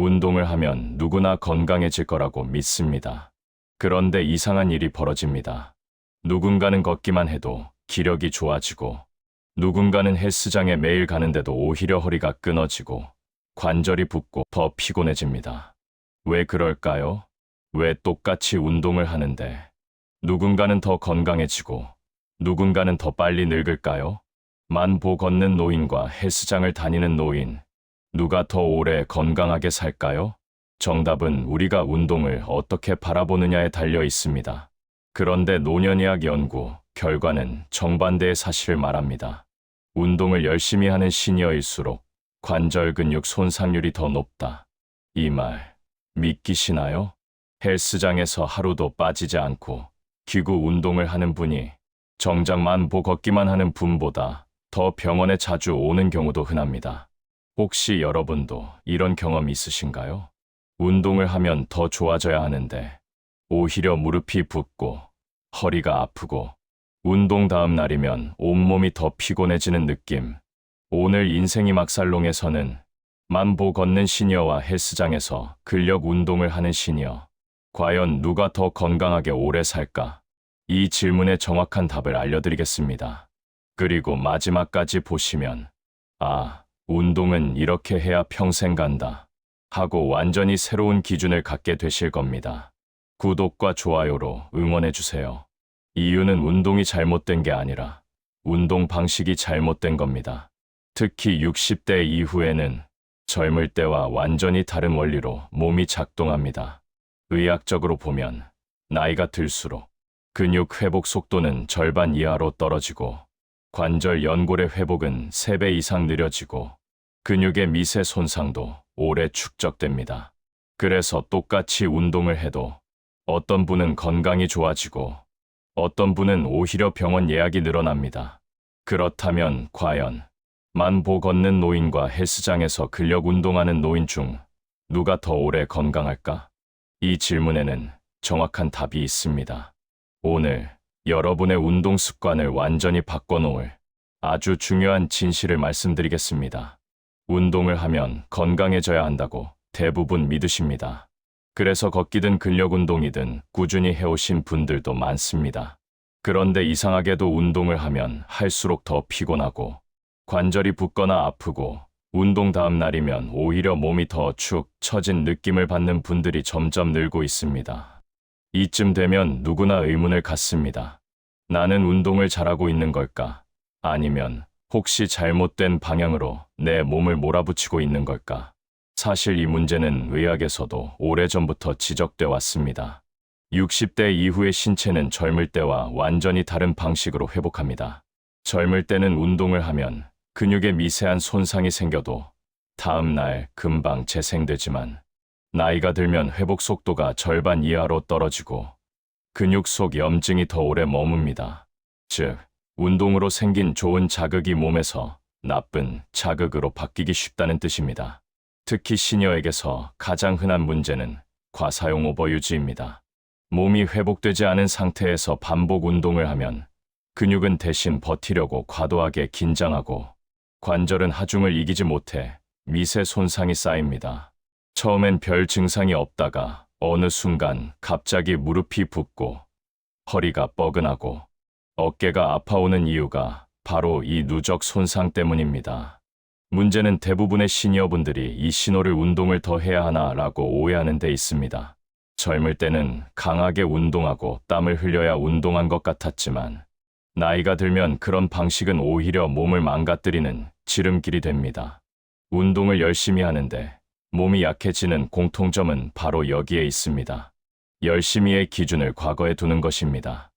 운동을 하면 누구나 건강해질 거라고 믿습니다. 그런데 이상한 일이 벌어집니다. 누군가는 걷기만 해도 기력이 좋아지고, 누군가는 헬스장에 매일 가는데도 오히려 허리가 끊어지고, 관절이 붓고 더 피곤해집니다. 왜 그럴까요? 왜 똑같이 운동을 하는데 누군가는 더 건강해지고 누군가는 더 빨리 늙을까요? 만보 걷는 노인과 헬스장을 다니는 노인, 누가 더 오래 건강하게 살까요? 정답은 우리가 운동을 어떻게 바라보느냐에 달려 있습니다. 그런데 노년의학 연구 결과는 정반대의 사실을 말합니다. 운동을 열심히 하는 시니어일수록 관절 근육 손상률이 더 높다. 이 말 믿기시나요? 헬스장에서 하루도 빠지지 않고 기구 운동을 하는 분이 정작 만보 걷기만 하는 분보다 더 병원에 자주 오는 경우도 흔합니다. 혹시 여러분도 이런 경험 있으신가요? 운동을 하면 더 좋아져야 하는데 오히려 무릎이 붓고 허리가 아프고 운동 다음 날이면 온몸이 더 피곤해지는 느낌. 오늘 인생이 막살롱에서는 만보 걷는 시니어와 헬스장에서 근력 운동을 하는 시니어, 과연 누가 더 건강하게 오래 살까? 이 질문에 정확한 답을 알려드리겠습니다. 그리고 마지막까지 보시면 운동은 이렇게 해야 평생 간다 하고 완전히 새로운 기준을 갖게 되실 겁니다. 구독과 좋아요로 응원해주세요. 이유는 운동이 잘못된 게 아니라 운동 방식이 잘못된 겁니다. 특히 60대 이후에는 젊을 때와 완전히 다른 원리로 몸이 작동합니다. 의학적으로 보면 나이가 들수록 근육 회복 속도는 절반 이하로 떨어지고 관절 연골의 회복은 3배 이상 느려지고 근육의 미세 손상도 오래 축적됩니다. 그래서 똑같이 운동을 해도 어떤 분은 건강이 좋아지고 어떤 분은 오히려 병원 예약이 늘어납니다. 그렇다면 과연 만보 걷는 노인과 헬스장에서 근력 운동하는 노인 중 누가 더 오래 건강할까? 이 질문에는 정확한 답이 있습니다. 오늘 여러분의 운동 습관을 완전히 바꿔놓을 아주 중요한 진실을 말씀드리겠습니다. 운동을 하면 건강해져야 한다고 대부분 믿으십니다. 그래서 걷기든 근력 운동이든 꾸준히 해오신 분들도 많습니다. 그런데 이상하게도 운동을 하면 할수록 더 피곤하고 관절이 붓거나 아프고 운동 다음 날이면 오히려 몸이 더 축 처진 느낌을 받는 분들이 점점 늘고 있습니다. 이쯤 되면 누구나 의문을 갖습니다. 나는 운동을 잘하고 있는 걸까? 아니면 혹시 잘못된 방향으로 내 몸을 몰아붙이고 있는 걸까? 사실 이 문제는 의학에서도 오래전부터 지적돼 왔습니다. 60대 이후의 신체는 젊을 때와 완전히 다른 방식으로 회복합니다. 젊을 때는 운동을 하면 근육에 미세한 손상이 생겨도 다음 날 금방 재생되지만 나이가 들면 회복 속도가 절반 이하로 떨어지고 근육 속 염증이 더 오래 머뭅니다. 즉, 운동으로 생긴 좋은 자극이 몸에서 나쁜 자극으로 바뀌기 쉽다는 뜻입니다. 특히 시니어에게서 가장 흔한 문제는 과사용 오버유지입니다. 몸이 회복되지 않은 상태에서 반복 운동을 하면 근육은 대신 버티려고 과도하게 긴장하고 관절은 하중을 이기지 못해 미세 손상이 쌓입니다. 처음엔 별 증상이 없다가 어느 순간 갑자기 무릎이 붓고 허리가 뻐근하고 어깨가 아파오는 이유가 바로 이 누적 손상 때문입니다. 문제는 대부분의 시니어분들이 이 신호를 운동을 더 해야 하나라고 오해하는 데 있습니다. 젊을 때는 강하게 운동하고 땀을 흘려야 운동한 것 같았지만 나이가 들면 그런 방식은 오히려 몸을 망가뜨리는 지름길이 됩니다. 운동을 열심히 하는데 몸이 약해지는 공통점은 바로 여기에 있습니다. 열심히의 기준을 과거에 두는 것입니다.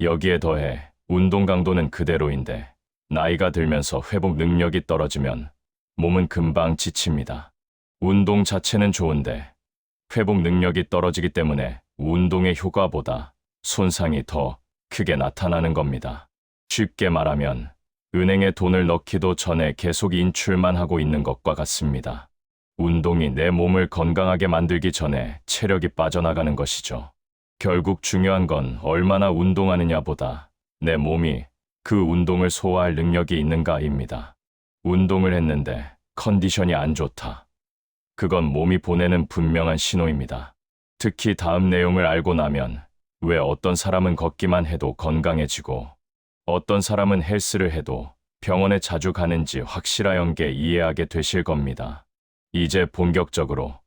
여기에 더해 운동 강도는 그대로인데 나이가 들면서 회복 능력이 떨어지면 몸은 금방 지칩니다. 운동 자체는 좋은데 회복 능력이 떨어지기 때문에 운동의 효과보다 손상이 더 크게 나타나는 겁니다. 쉽게 말하면 은행에 돈을 넣기도 전에 계속 인출만 하고 있는 것과 같습니다. 운동이 내 몸을 건강하게 만들기 전에 체력이 빠져나가는 것이죠. 결국 중요한 건 얼마나 운동하느냐보다 내 몸이 그 운동을 소화할 능력이 있는가입니다. 운동을 했는데 컨디션이 안 좋다. 그건 몸이 보내는 분명한 신호입니다. 특히 다음 내용을 알고 나면 왜 어떤 사람은 걷기만 해도 건강해지고 어떤 사람은 헬스를 해도 병원에 자주 가는지 확실하연 게 이해하게 되실 겁니다. 이제 본격적으로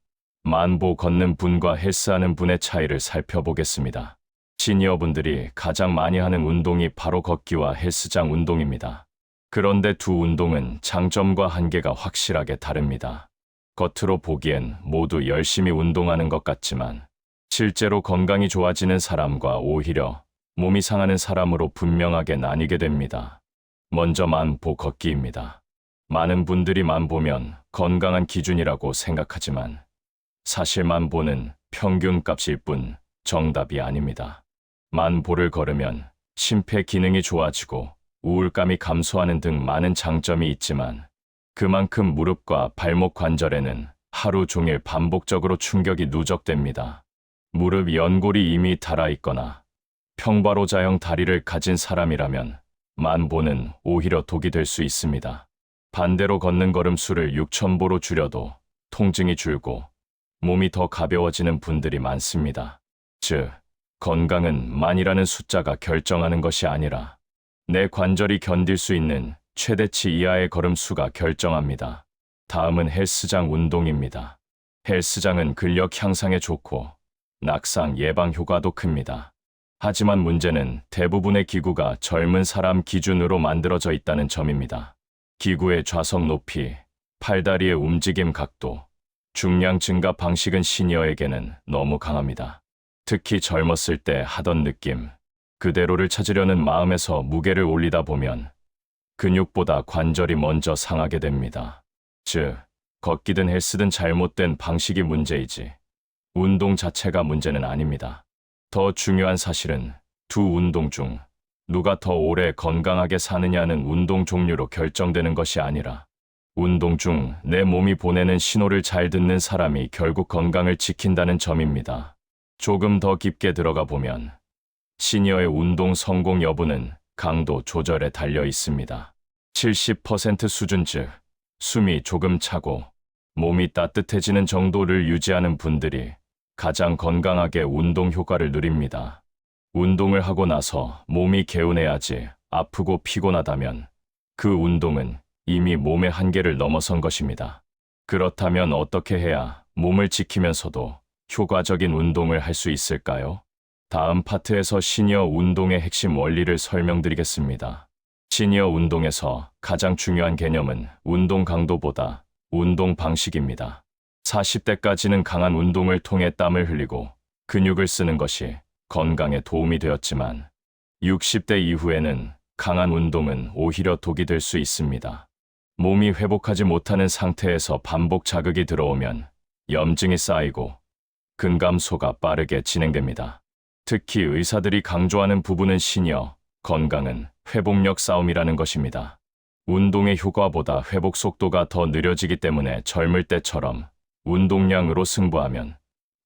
만보 걷는 분과 헬스하는 분의 차이를 살펴보겠습니다. 시니어분들이 가장 많이 하는 운동이 바로 걷기와 헬스장 운동입니다. 그런데 두 운동은 장점과 한계가 확실하게 다릅니다. 겉으로 보기엔 모두 열심히 운동하는 것 같지만 실제로 건강이 좋아지는 사람과 오히려 몸이 상하는 사람으로 분명하게 나뉘게 됩니다. 먼저 만보 걷기입니다. 많은 분들이 만보면 건강한 기준이라고 생각하지만 사실 만보는 평균값일 뿐 정답이 아닙니다. 만보를 걸으면 심폐 기능이 좋아지고 우울감이 감소하는 등 많은 장점이 있지만 그만큼 무릎과 발목 관절에는 하루 종일 반복적으로 충격이 누적됩니다. 무릎 연골이 이미 닳아있거나 평바로자형 다리를 가진 사람이라면 만보는 오히려 독이 될 수 있습니다. 반대로 걷는 걸음수를 6,000보로 줄여도 통증이 줄고 몸이 더 가벼워지는 분들이 많습니다. 즉, 건강은 만이라는 숫자가 결정하는 것이 아니라 내 관절이 견딜 수 있는 최대치 이하의 걸음수가 결정합니다. 다음은 헬스장 운동입니다. 헬스장은 근력 향상에 좋고 낙상 예방 효과도 큽니다. 하지만 문제는 대부분의 기구가 젊은 사람 기준으로 만들어져 있다는 점입니다. 기구의 좌석 높이, 팔다리의 움직임 각도, 중량 증가 방식은 시니어에게는 너무 강합니다. 특히 젊었을 때 하던 느낌, 그대로를 찾으려는 마음에서 무게를 올리다 보면 근육보다 관절이 먼저 상하게 됩니다. 즉, 걷기든 헬스든 잘못된 방식이 문제이지 운동 자체가 문제는 아닙니다. 더 중요한 사실은 두 운동 중 누가 더 오래 건강하게 사느냐는 운동 종류로 결정되는 것이 아니라 운동 중 내 몸이 보내는 신호를 잘 듣는 사람이 결국 건강을 지킨다는 점입니다. 조금 더 깊게 들어가 보면 시니어의 운동 성공 여부는 강도 조절에 달려 있습니다. 70% 수준 즉 숨이 조금 차고 몸이 따뜻해지는 정도를 유지하는 분들이 가장 건강하게 운동 효과를 누립니다. 운동을 하고 나서 몸이 개운해야지 아프고 피곤하다면 그 운동은 이미 몸의 한계를 넘어선 것입니다. 그렇다면 어떻게 해야 몸을 지키면서도 효과적인 운동을 할 수 있을까요? 다음 파트에서 시니어 운동의 핵심 원리를 설명드리겠습니다. 시니어 운동에서 가장 중요한 개념은 운동 강도보다 운동 방식입니다. 40대까지는 강한 운동을 통해 땀을 흘리고 근육을 쓰는 것이 건강에 도움이 되었지만 60대 이후에는 강한 운동은 오히려 독이 될 수 있습니다. 몸이 회복하지 못하는 상태에서 반복 자극이 들어오면 염증이 쌓이고 근감소가 빠르게 진행됩니다. 특히 의사들이 강조하는 부분은 시니어 건강은 회복력 싸움이라는 것입니다. 운동의 효과보다 회복 속도가 더 느려지기 때문에 젊을 때처럼 운동량으로 승부하면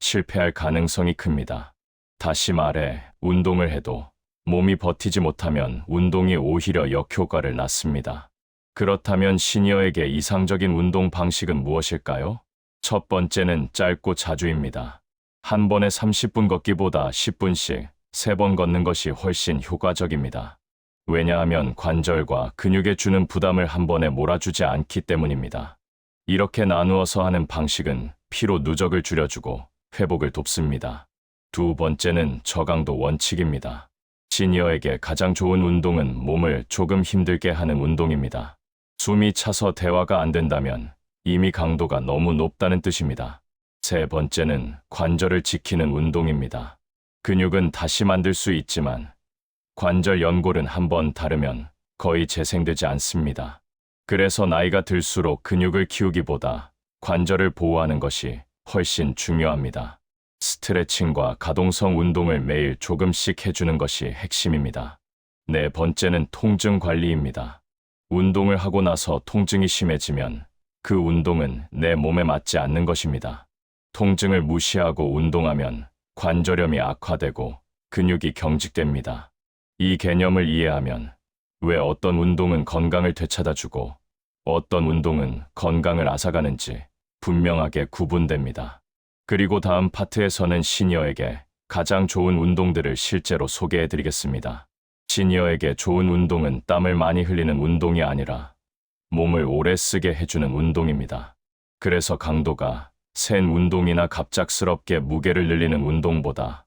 실패할 가능성이 큽니다. 다시 말해 운동을 해도 몸이 버티지 못하면 운동이 오히려 역효과를 낳습니다. 그렇다면 시니어에게 이상적인 운동 방식은 무엇일까요? 첫 번째는 짧고 자주입니다. 한 번에 30분 걷기보다 10분씩 3번 걷는 것이 훨씬 효과적입니다. 왜냐하면 관절과 근육에 주는 부담을 한 번에 몰아주지 않기 때문입니다. 이렇게 나누어서 하는 방식은 피로 누적을 줄여주고 회복을 돕습니다. 두 번째는 저강도 원칙입니다. 시니어에게 가장 좋은 운동은 몸을 조금 힘들게 하는 운동입니다. 숨이 차서 대화가 안 된다면 이미 강도가 너무 높다는 뜻입니다. 세 번째는 관절을 지키는 운동입니다. 근육은 다시 만들 수 있지만 관절 연골은 한번 닳으면 거의 재생되지 않습니다. 그래서 나이가 들수록 근육을 키우기보다 관절을 보호하는 것이 훨씬 중요합니다. 스트레칭과 가동성 운동을 매일 조금씩 해주는 것이 핵심입니다. 네 번째는 통증 관리입니다. 운동을 하고 나서 통증이 심해지면 그 운동은 내 몸에 맞지 않는 것입니다. 통증을 무시하고 운동하면 관절염이 악화되고 근육이 경직됩니다. 이 개념을 이해하면 왜 어떤 운동은 건강을 되찾아주고 어떤 운동은 건강을 앗아가는지 분명하게 구분됩니다. 그리고 다음 파트에서는 시니어에게 가장 좋은 운동들을 실제로 소개해 드리겠습니다. 시니어에게 좋은 운동은 땀을 많이 흘리는 운동이 아니라 몸을 오래 쓰게 해주는 운동입니다. 그래서 강도가 센 운동이나 갑작스럽게 무게를 늘리는 운동보다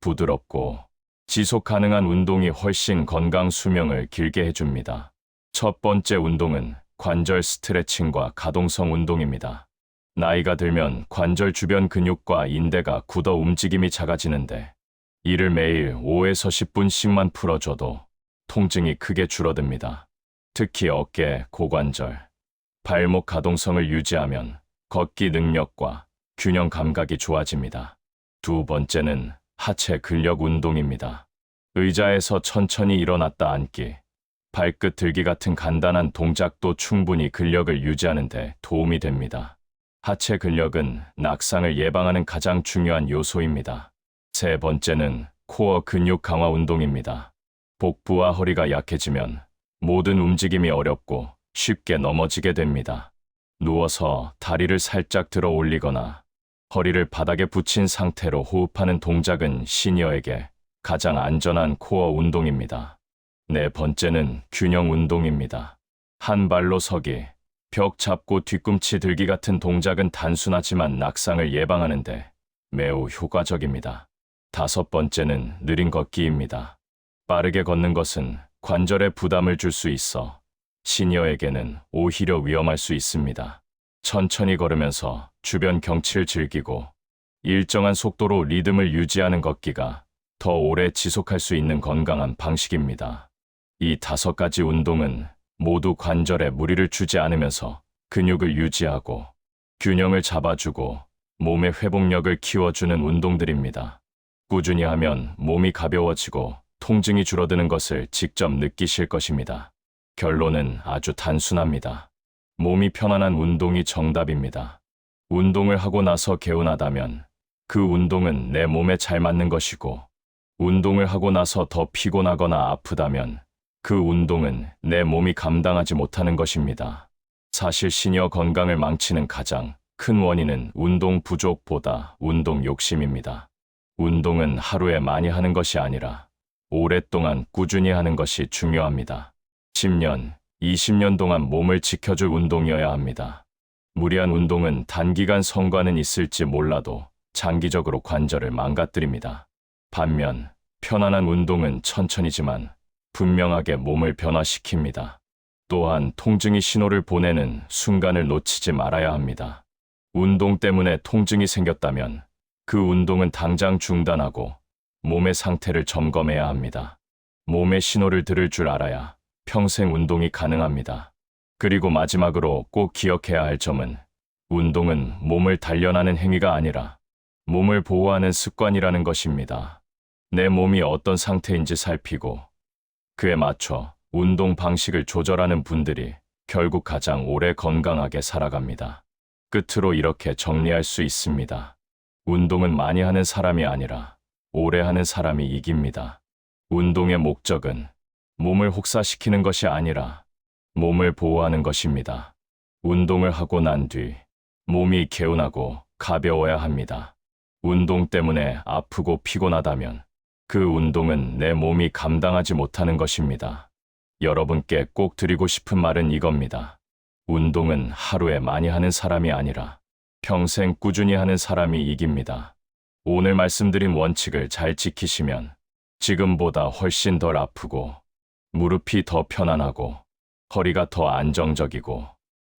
부드럽고 지속 가능한 운동이 훨씬 건강 수명을 길게 해줍니다. 첫 번째 운동은 관절 스트레칭과 가동성 운동입니다. 나이가 들면 관절 주변 근육과 인대가 굳어 움직임이 작아지는데 이를 매일 5에서 10분씩만 풀어줘도 통증이 크게 줄어듭니다. 특히 어깨, 고관절, 발목 가동성을 유지하면 걷기 능력과 균형 감각이 좋아집니다. 두 번째는 하체 근력 운동입니다. 의자에서 천천히 일어났다 앉기, 발끝 들기 같은 간단한 동작도 충분히 근력을 유지하는 데 도움이 됩니다. 하체 근력은 낙상을 예방하는 가장 중요한 요소입니다. 세 번째는 코어 근육 강화 운동입니다. 복부와 허리가 약해지면 모든 움직임이 어렵고 쉽게 넘어지게 됩니다. 누워서 다리를 살짝 들어 올리거나 허리를 바닥에 붙인 상태로 호흡하는 동작은 시니어에게 가장 안전한 코어 운동입니다. 네 번째는 균형 운동입니다. 한 발로 서기, 벽 잡고 뒤꿈치 들기 같은 동작은 단순하지만 낙상을 예방하는데 매우 효과적입니다. 다섯 번째는 느린 걷기입니다. 빠르게 걷는 것은 관절에 부담을 줄 수 있어 시니어에게는 오히려 위험할 수 있습니다. 천천히 걸으면서 주변 경치를 즐기고 일정한 속도로 리듬을 유지하는 걷기가 더 오래 지속할 수 있는 건강한 방식입니다. 이 5가지 운동은 모두 관절에 무리를 주지 않으면서 근육을 유지하고 균형을 잡아주고 몸의 회복력을 키워주는 운동들입니다. 꾸준히 하면 몸이 가벼워지고 통증이 줄어드는 것을 직접 느끼실 것입니다. 결론은 아주 단순합니다. 몸이 편안한 운동이 정답입니다. 운동을 하고 나서 개운하다면 그 운동은 내 몸에 잘 맞는 것이고, 운동을 하고 나서 더 피곤하거나 아프다면 그 운동은 내 몸이 감당하지 못하는 것입니다. 사실 시니어 건강을 망치는 가장 큰 원인은 운동 부족보다 운동 욕심입니다. 운동은 하루에 많이 하는 것이 아니라 오랫동안 꾸준히 하는 것이 중요합니다. 10년, 20년 동안 몸을 지켜줄 운동이어야 합니다. 무리한 운동은 단기간 성과는 있을지 몰라도 장기적으로 관절을 망가뜨립니다. 반면 편안한 운동은 천천히지만 분명하게 몸을 변화시킵니다. 또한 통증이 신호를 보내는 순간을 놓치지 말아야 합니다. 운동 때문에 통증이 생겼다면 그 운동은 당장 중단하고 몸의 상태를 점검해야 합니다. 몸의 신호를 들을 줄 알아야 평생 운동이 가능합니다. 그리고 마지막으로 꼭 기억해야 할 점은 운동은 몸을 단련하는 행위가 아니라 몸을 보호하는 습관이라는 것입니다. 내 몸이 어떤 상태인지 살피고 그에 맞춰 운동 방식을 조절하는 분들이 결국 가장 오래 건강하게 살아갑니다. 끝으로 이렇게 정리할 수 있습니다. 운동은 많이 하는 사람이 아니라 오래 하는 사람이 이깁니다. 운동의 목적은 몸을 혹사시키는 것이 아니라 몸을 보호하는 것입니다. 운동을 하고 난 뒤 몸이 개운하고 가벼워야 합니다. 운동 때문에 아프고 피곤하다면 그 운동은 내 몸이 감당하지 못하는 것입니다. 여러분께 꼭 드리고 싶은 말은 이겁니다. 운동은 하루에 많이 하는 사람이 아니라 평생 꾸준히 하는 사람이 이깁니다. 오늘 말씀드린 원칙을 잘 지키시면 지금보다 훨씬 덜 아프고 무릎이 더 편안하고 허리가 더 안정적이고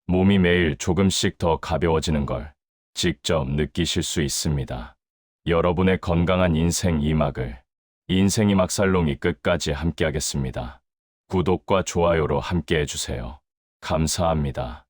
몸이 매일 조금씩 더 가벼워지는 걸 직접 느끼실 수 있습니다. 여러분의 건강한 인생 2막을 인생 2막 살롱이 끝까지 함께하겠습니다. 구독과 좋아요로 함께해 주세요. 감사합니다.